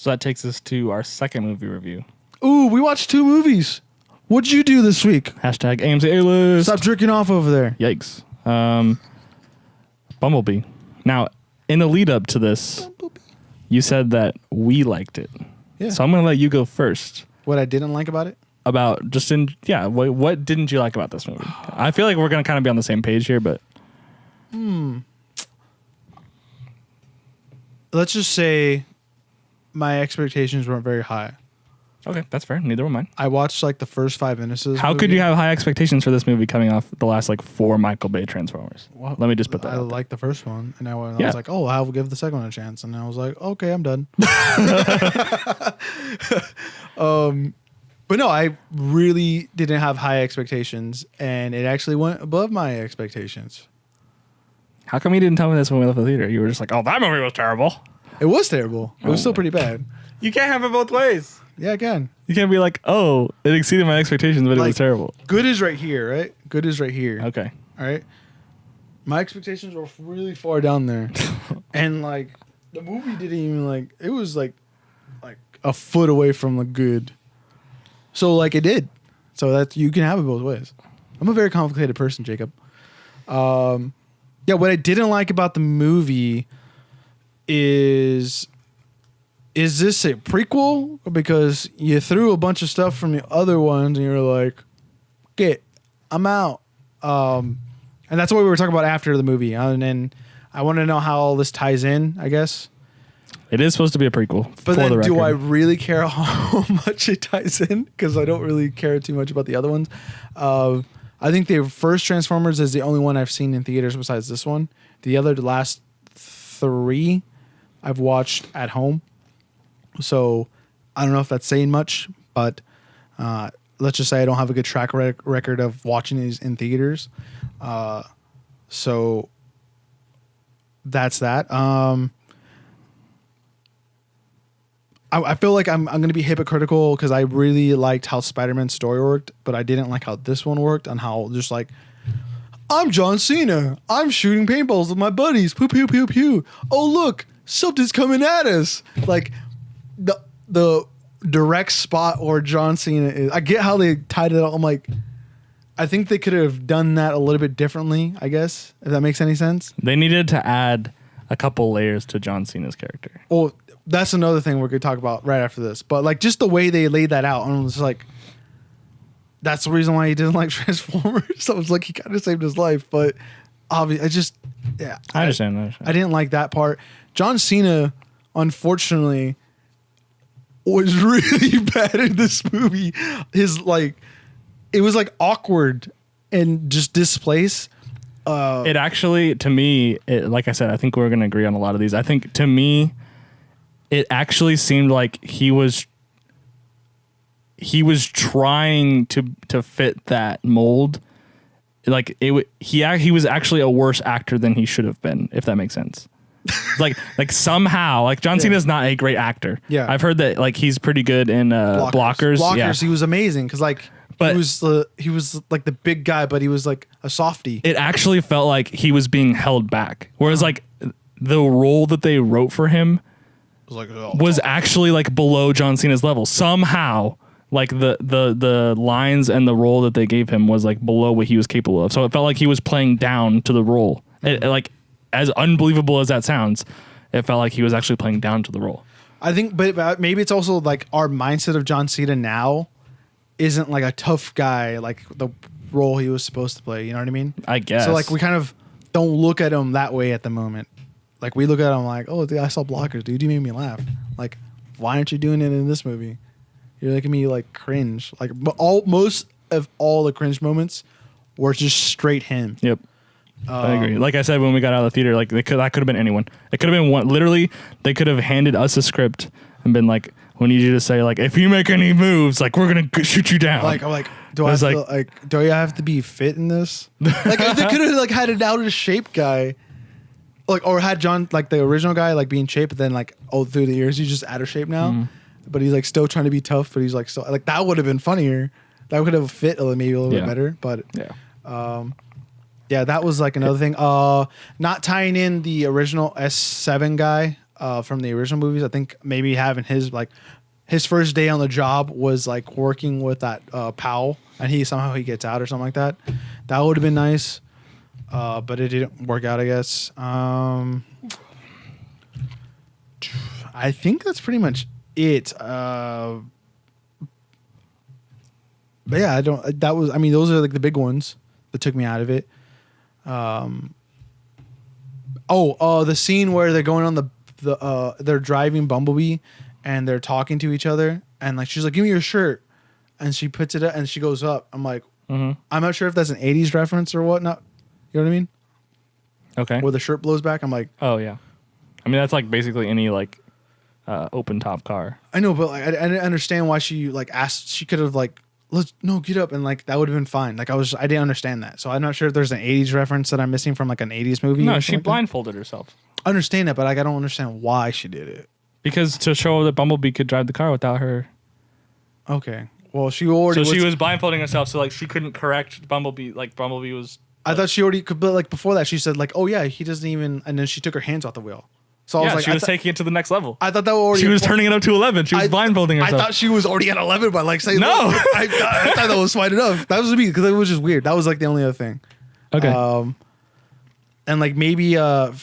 So that takes us to our second movie review. Ooh, we watched 2 movies. What'd you do this week? Hashtag AMC A-list. Stop jerking off over there. Yikes. Bumblebee. Now, in the lead up to this, you said that we liked it. Yeah. So I'm going to let you go first. What I didn't like about it? What didn't you like about this movie? I feel like we're going to kind of be on the same page here, but... Let's just say my expectations weren't very high. Okay, that's fair. Neither were mine. I watched like the first 5 minutes of this How movie. could you have high expectations for this movie coming off the last like 4 Michael Bay Transformers? Well, Let me just put that I out there. liked the first one, and I was Yeah. like, oh, I'll give the second one a chance. And I was like, okay, I'm done. But no, I really didn't have high expectations, and it actually went above my expectations. How come you didn't tell me this when we left the theater? You were just like, oh, that movie was terrible. It was terrible. It was still pretty bad. You can't have it both ways. Yeah, I can. You can't be like, oh, it exceeded my expectations, but it was terrible. Good is right here, right? Good is right here. Okay. All right. My expectations were really far down there. And like the movie didn't even it was like a foot away from the good. So like it did. So that you can have it both ways. I'm a very complicated person, Jacob. Yeah, what I didn't like about the movie is this a prequel? Because you threw a bunch of stuff from the other ones and you're like, okay, I'm out. And that's what we were talking about after the movie. And then I want to know how all this ties in, I guess. It is supposed to be a prequel. But for then the record. do I really care how much it ties in? Because I don't really care too much about the other ones. I think the first Transformers is the only one I've seen in theaters besides this one. The last 3 I've watched at home. So I don't know if that's saying much, but let's just say I don't have a good track record of watching these in theaters. So that's that. I feel like I'm going to be hypocritical because I really liked how Spider-Man's story worked, but I didn't like how this one worked and how just like, I'm John Cena. I'm shooting paintballs with my buddies. Pew, pew, pew, pew. Oh, look, something's coming at us. Like the direct spot where John Cena is. I get how they tied it up. I'm like, I think they could have done that a little bit differently, I guess, if that makes any sense. They needed to add a couple layers to John Cena's character. Well, that's another thing we're going to talk about right after this. But like just the way they laid that out, and I was like, that's the reason why he didn't like Transformers. I was like, he kind of saved his life, but obviously, I understand. I didn't like that part. John Cena, unfortunately, was really bad in this movie. It was like awkward and just displaced. It actually, to me, like I said, I think we're going to agree on a lot of these. I think to me, it actually seemed like he was trying to fit that mold. Like he was actually a worse actor than he should have been, if that makes sense. like somehow, like John Cena's not a great actor. Yeah, I've heard that like he's pretty good in blockers. Yeah. He was amazing because he was like the big guy, but he was like a softie. It actually felt like he was being held back, whereas like the role that they wrote for him was actually like below John Cena's level somehow. Like the lines and the role that they gave him was like below what he was capable of. So it felt like he was playing down to the role. Like as unbelievable as that sounds, it felt like he was actually playing down to the role. I think, but maybe it's also like our mindset of John Cena now isn't like a tough guy, like the role he was supposed to play. You know what I mean? I guess. So like we kind of don't look at him that way at the moment. Like we look at him like, oh, dude, I saw Blockers, dude. You made me laugh. Like, why aren't you doing it in this movie? You're making me like cringe. Like, but most of all the cringe moments were just straight him. Yep. I agree. Like I said when we got out of the theater, like that could have been anyone. It could have been one. Literally, they could have handed us a script and been like, "We need you to say like, if you make any moves, like we're gonna shoot you down." Like I'm like, do I have to be fit in this? Like if they could have like had an out of shape guy. Like, or had John, like the original guy, like being shape, but then like, through the years, he's just out of shape now. Mm-hmm. But he's like still trying to be tough, but he's like, still, like that would have been funnier. That would have fit maybe a little bit better. But yeah, that was like another thing. Not tying in the original S7 guy. from the original movies. I think maybe having his first day on the job was like working with that Powell, and he gets out or something like that. That would have been nice, but it didn't work out, I guess. I think that's pretty much it. But yeah, I mean, those are like the big ones that took me out of it. The scene where they're going on they're driving Bumblebee and they're talking to each other, and like she's like, "Give me your shirt," and she puts it up and she goes up. I'm like, I'm not sure if that's an '80s reference or whatnot. You know what I mean? Okay. Where the shirt blows back. I'm like, oh yeah. I mean, that's like basically any like open top car. I know, but like, I didn't understand why she like asked. She could have like, get up, and like that would have been fine. Like I didn't understand that. So I'm not sure if there's an '80s reference that I'm missing from like an '80s movie. No, she like blindfolded herself. I understand that, but like I don't understand why she did it. Because to show that Bumblebee could drive the car without her. Okay. Well, she already. So she was blindfolding herself, so like she couldn't correct Bumblebee. Like Bumblebee was. I thought she already could, but like before that, she said like, "Oh yeah, he doesn't even," and then she took her hands off the wheel. So I was like, she was taking it to the next level. I thought that already. She was turning it up to 11. She was blindfolding herself. I thought she was already at 11, but like saying no. I thought that was fine enough. That was me because it was just weird. That was like the only other thing. Okay. And like maybe the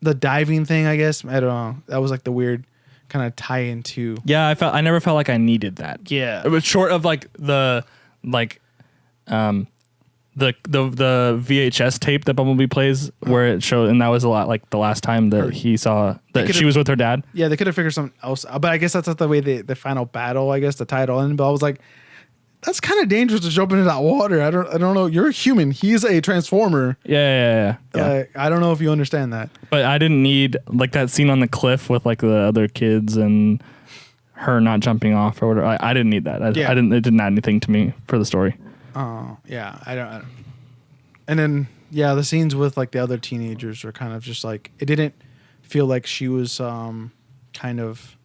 diving thing. I guess I don't know. That was like the weird kind of tie into. Yeah, I never felt like I needed that. Yeah. It was short of like the VHS tape that Bumblebee plays where it showed, and that was a lot like the last time that he saw that she was with her dad. Yeah, they could have figured something else out, but I guess that's not the way the final battle, I guess, the title ended. But I was like, that's kind of dangerous to jump into that water. I don't know. You're a human. He's a transformer. Yeah. I don't know if you understand that. But I didn't need like that scene on the cliff with like the other kids and her not jumping off or whatever. I didn't need that. I didn't. It didn't add anything to me for the story. Oh yeah, I don't. And then the scenes with like the other teenagers were kind of just like, it didn't feel like she was kind of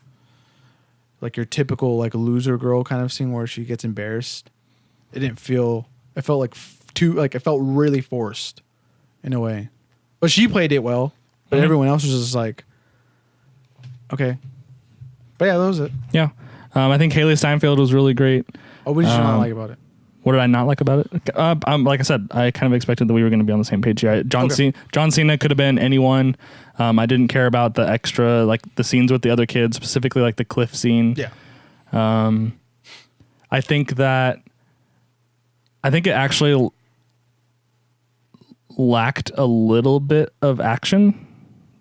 like your typical like loser girl kind of scene where she gets embarrassed. It didn't feel. It felt like it felt really forced in a way. But she played it well. But everyone else was just like, okay. But yeah, that was it. Yeah, I think Haley Steinfeld was really great. Oh, what did you not like about it? What did I not like about it? Like I said, I kind of expected that we were going to be on the same page here. John Cena could have been anyone. I didn't care about the extra, like the scenes with the other kids, specifically like the cliff scene. Yeah. I think it actually lacked a little bit of action.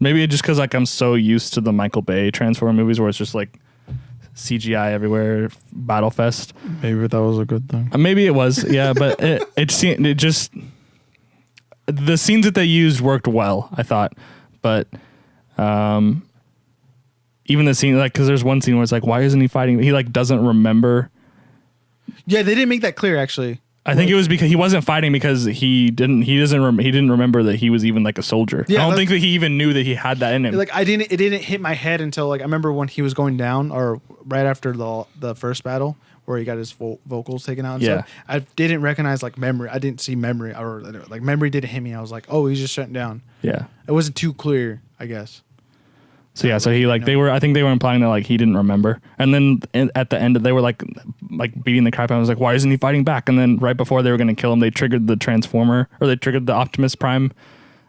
Maybe just because like I'm so used to the Michael Bay Transformer movies where it's just like CGI everywhere, Battle Fest. Maybe that was a good thing. Maybe it was, yeah, but it just the scenes that they used worked well, I thought, but even the scene like because there's one scene where it's like, why isn't he fighting? He like doesn't remember. Yeah, they didn't make that clear actually. I think it was because he wasn't fighting because he didn't remember that he was even like a soldier. Yeah, I don't think that he even knew that he had that in him. Like it didn't hit my head until like I remember when he was going down or right after the first battle where he got his vocals taken out and stuff. I didn't recognize like memory. I didn't see memory or like memory didn't hit me. I was like, oh, he's just shutting down. Yeah. It wasn't too clear, I guess. So yeah, so he like I think they were implying that like he didn't remember, and then at the end they were like beating the crap out. I was like, why isn't he fighting back? And then right before they were gonna kill him, they triggered the Transformer or they triggered the Optimus Prime,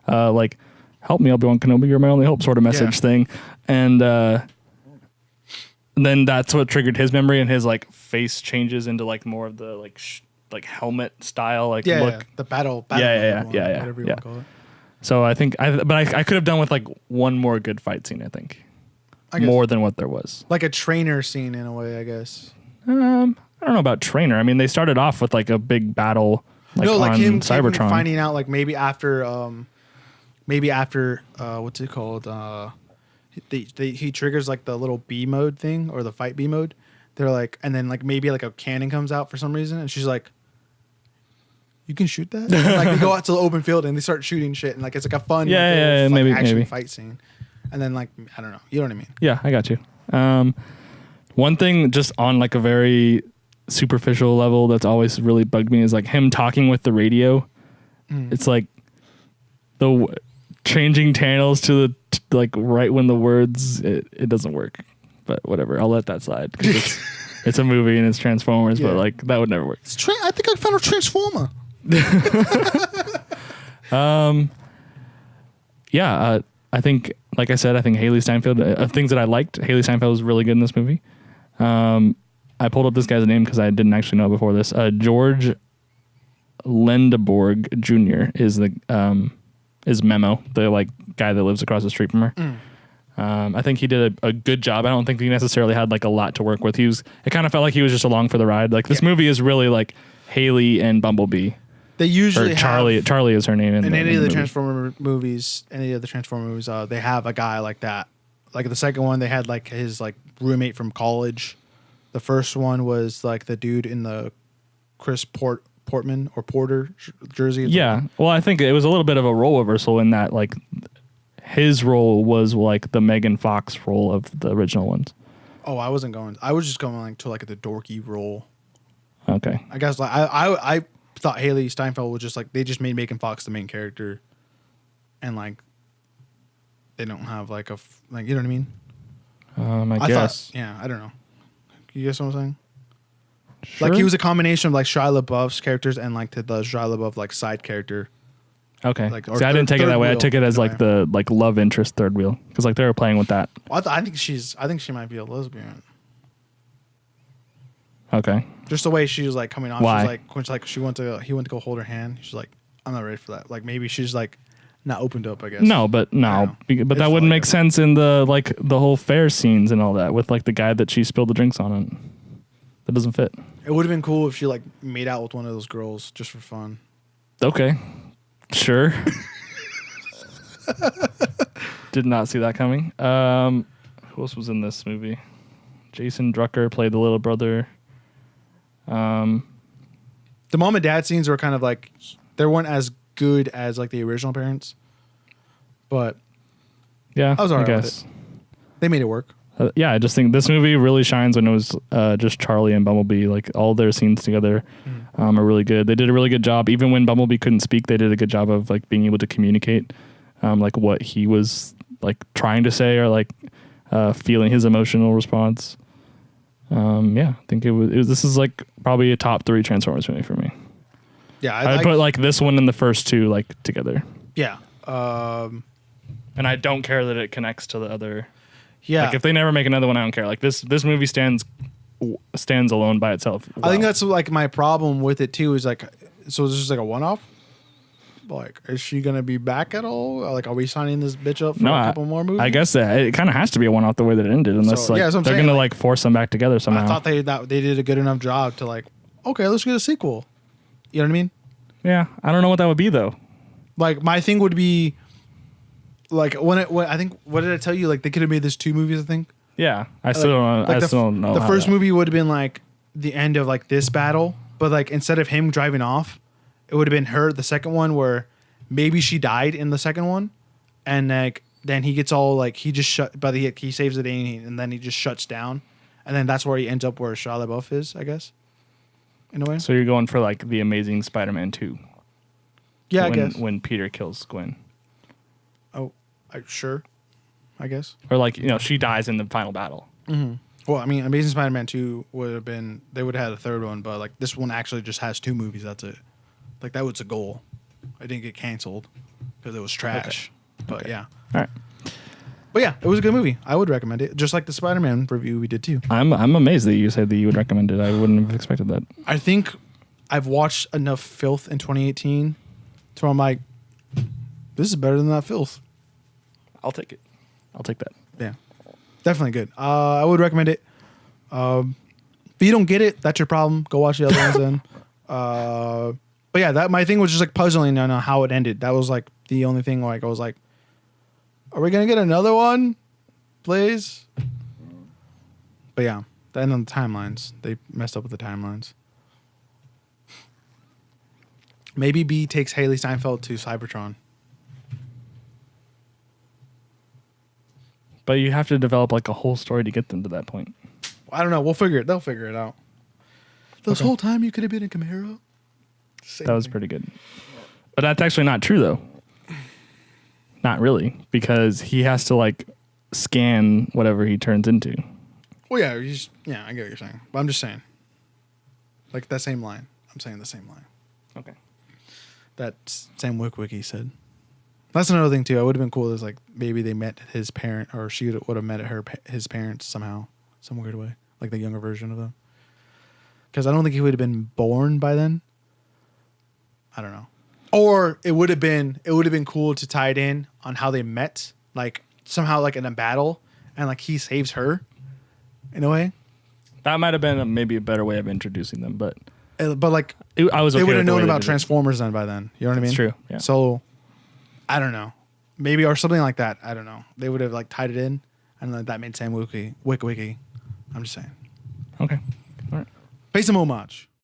like help me, Obi-Wan Kenobi, you're my only hope sort of message thing, and then that's what triggered his memory, and his like face changes into like more of the like helmet style look. The battle yeah, whatever you want to call it. So I think I could have done with like one more good fight scene. I think more than what there was. Like a trainer scene in a way, I guess. I don't know about trainer. I mean, they started off with like a big battle, like on him Cybertron. Finding out like maybe after what's it called? He triggers like the little B mode thing or the fight B mode. They're like, and then like maybe like a cannon comes out for some reason, and she's like, you can shoot that? And, like they go out to the open field and they start shooting shit and like it's like a fun action fight scene. And then like I don't know. You know what I mean? Yeah, I got you. One thing just on like a very superficial level that's always really bugged me is like him talking with the radio. It's like changing channels to like right when the words it doesn't work. But whatever, I'll let that slide because it's a movie and it's Transformers, but like that would never work. I think I found a Transformer. I think, like I said, I think Haley Steinfeld, things that I liked, Haley Steinfeld was really good in this movie. I pulled up this guy's name because I didn't actually know before this. George Lendeborg Jr. is Memo, the like guy that lives across the street from her. I think he did a good job. I don't think he necessarily had like a lot to work with. It kind of felt like he was just along for the ride. Like this movie is really like Haley and Bumblebee. They usually Charlie is her name in any of the Transformer movies. They have a guy like that. Like the second one, they had like his like roommate from college. The first one was like the dude in the Chris Portman or Porter jersey. Yeah. Well, I think it was a little bit of a role reversal in that like his role was like the Megan Fox role of the original ones. Oh, I wasn't going. I was just going like to like the dorky role. Okay. I guess like I thought Haley Steinfeld was just like they just made Megan Fox the main character, and like they don't have like like you know what I mean. I guess. I don't know. You guess what I'm saying? Sure. Like he was a combination of like Shia LaBeouf's characters and like the Shia LaBeouf like side character. Okay. Like, See, I didn't take it that way. I took it as like the like love interest third wheel because like they were playing with that. Well, I think she might be a lesbian. Okay. Just the way she was like coming off. Why? She's like when he went to go hold her hand. She's like, I'm not ready for that. Like maybe she's like not opened up. I guess. No, but that wouldn't make sense in the like the whole fair scenes and all that with like the guy that she spilled the drinks on and that doesn't fit. It would have been cool if she like made out with one of those girls just for fun. Okay. Sure. Did not see that coming. Who else was in this movie? Jason Drucker played the little brother. The mom and dad scenes were kind of like they weren't as good as like the original parents, but yeah, I was alright I with guess. it. They made it work. I just think this movie really shines when it was just Charlie and Bumblebee. Like all their scenes together are really good. They did a really good job. Even when Bumblebee couldn't speak, they did a good job of like being able to communicate like what he was like trying to say or like feeling his emotional response. I think it was. This is like probably a top 3 Transformers movie for me. Yeah, I'd put like this one and the first 2 like together. Yeah. And I don't care that it connects to the other. Yeah. Like if they never make another one, I don't care. Like this movie stands alone by itself. Wow. I think that's like my problem with it too. Is like, so this is like a one-off. Like, is she gonna be back at all? Like, are we signing this bitch up for a couple more movies? I guess that it kind of has to be a one-off the way that it ended, unless they're gonna like force them back together somehow. I thought they did a good enough job to like, okay, let's get a sequel. You know what I mean? Yeah, I don't know what that would be though. Like my thing would be, like when I think what did I tell you? Like they could have made this 2 movies. I think. Yeah, I still don't know. Like I still don't know. The first movie would have been like the end of like this battle, but like instead of him driving off, it would have been her. The second one where maybe she died in the second one, and like then he gets all like he saves the day and then he just shuts down, and then that's where he ends up where Shia LaBeouf is, I guess. In a way. So you're going for like the Amazing Spider-Man 2. Yeah, I guess when Peter kills Gwen. Oh, sure. I guess. Or like she dies in the final battle. Mm-hmm. Well, I mean, Amazing Spider-Man 2 would have been. They would have had a third one, but like this one actually just has 2 movies. That's it. Like that was a goal. It didn't get canceled because it was trash. Okay. But yeah. All right. But yeah, it was a good movie. I would recommend it, just like the Spider-Man review we did too. I'm amazed that you said that you would recommend it. I wouldn't have expected that. I think I've watched enough filth in 2018 to where I'm like, this is better than that filth. I'll take it. I'll take that. Yeah, definitely good. I would recommend it. If you don't get it, that's your problem. Go watch the other ones then. But yeah, that my thing was just like puzzling on how it ended. That was like the only thing. Like I was like, are we gonna get another one, please? But yeah, the end of the timelines. They messed up with the timelines. Maybe B takes Haley Steinfeld to Cybertron. But you have to develop like a whole story to get them to that point. I don't know. They'll figure it out. This whole time you could have been in Camaro. That was pretty good. But that's actually not true though. Not really, because he has to like scan whatever he turns into. Well, yeah, I get what you're saying, but I'm just saying, like that same line. I'm saying the same line. Okay. That Sam Witwicky said. That's another thing too. It would have been cool is like maybe they met his parent, or she would have met his parents somehow, some weird way, like the younger version of them. Because I don't think he would have been born by then. I don't know. Or it would have been cool to tie it in on how they met, like somehow like in a battle, and like he saves her, in a way. That might have been maybe a better way of introducing them, but like I was. Okay, they would have with the known way about they did it. Transformers then by then. You know what I mean? It's true. Yeah. So I don't know, maybe or something like that. I don't know. They would have like tied it in, and then that made Sam Witwicky. I'm just saying. Okay. All right. Pay some homage.